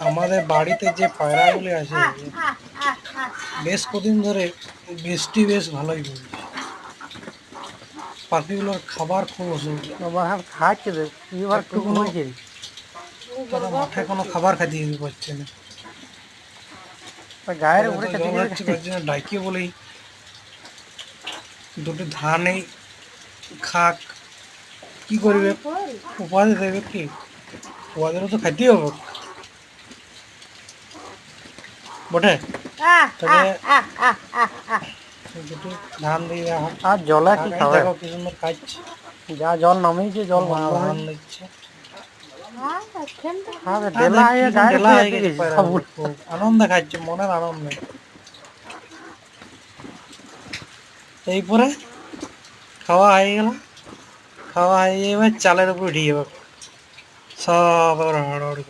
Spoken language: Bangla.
আমাদের বাড়িতে যে পায়রাগুলি আছে বেশ কদিন ধরে বৃষ্টি বেশ ভালোই পড়ছে। পাখিগুলোর খাবার খুব অসুবিধা। বাহার খাচ্ছে রে এবার একটু টুকু কোনো হয়েছে তারা মাঠে কোনো খাবার খাইতে দিতে পারছে না। গায়ের তাদের উপরে তো কেটে জল কেটে হচ্ছে তার জন্য ডাকিয়ে বলেই দুটো ধানেই খাক, কি করবে, উপাধি দেবে কি, ওদেরও তো খাইতেই হবে বটে। তাহলে দুটো ধান দিয়ে দেওয়া হোক। আর জলে কি এই খাবে দেখো কি সুন্দর খাচ্ছে, যা জল নামেইছে জল মা বন্ধ ধান হয়েছে দিচ্ছে। খাবে আর ডেলা দেখ হয়ে কিরকম গায়ের ডেলা উপরে হয়ে এসে গেছে গেছে পায়রাগুলো, সবগুলো। খুব আনন্দে খাচ্ছে, মনের আনন্দে। এই পরে খাওয়া হয়ে গেল, খাওয়া হয়ে যাবে চালের উপর উঠে যাবে সব, আবার হাড়াহাড়ি